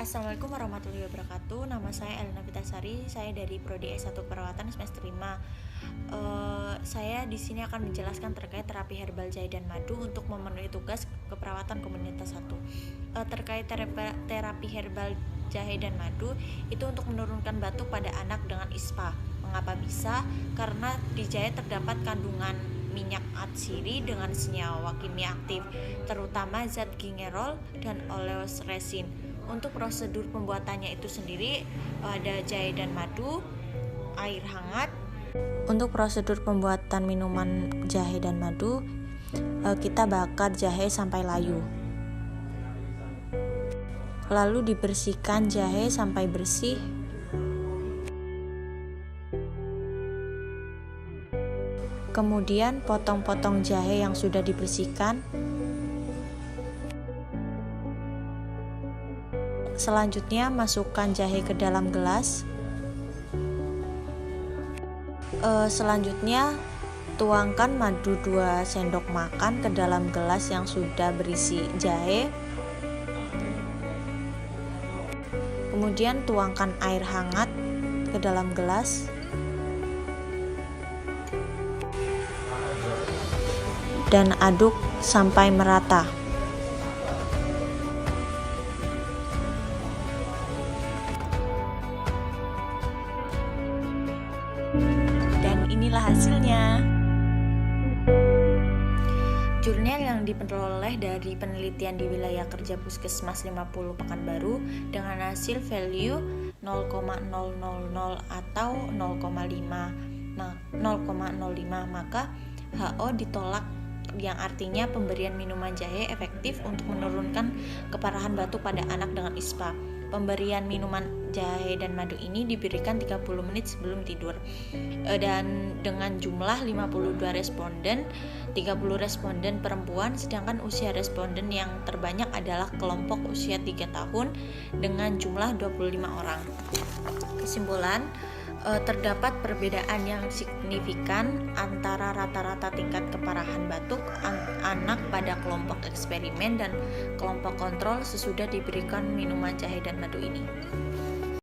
Assalamualaikum warahmatullahi wabarakatuh. Nama saya Elena Vitasari. Saya dari Prodi S1 Perawatan semester 5. Saya di sini akan menjelaskan terkait terapi herbal jahe dan madu untuk memenuhi tugas keperawatan komunitas 1. Terkait terapi herbal jahe dan madu itu untuk menurunkan batuk pada anak dengan ISPA. Mengapa bisa? Karena di jahe terdapat kandungan minyak atsiri dengan senyawa kimia aktif, terutama zat gingerol dan oleus resin. Untuk prosedur pembuatannya itu sendiri ada jahe dan madu, air hangat. Untuk prosedur pembuatan minuman jahe dan madu, kita bakar jahe sampai layu. Lalu dibersihkan jahe sampai bersih. Kemudian potong-potong jahe yang sudah dibersihkan. Selanjutnya masukkan jahe ke dalam gelas. Selanjutnya tuangkan madu 2 sendok makan ke dalam gelas yang sudah berisi jahe. Kemudian tuangkan air hangat ke dalam gelas. Dan aduk sampai merata. Dan inilah hasilnya. Jurnal yang diperoleh dari penelitian di wilayah kerja Puskesmas 50 Pekanbaru dengan hasil value 0,000 atau 0,05, maka HO ditolak, yang artinya pemberian minuman jahe efektif untuk menurunkan keparahan batuk pada anak dengan ISPA. Pemberian minuman jahe dan madu ini diberikan 30 menit sebelum tidur. Dan dengan jumlah 52 responden, 30 responden perempuan, sedangkan usia responden yang terbanyak adalah kelompok usia 3 tahun dengan jumlah 25 orang. Kesimpulan, terdapat perbedaan yang signifikan antara rata-rata tingkat keparahan batuk anak pada kelompok eksperimen dan kelompok kontrol sesudah diberikan minuman jahe dan madu ini.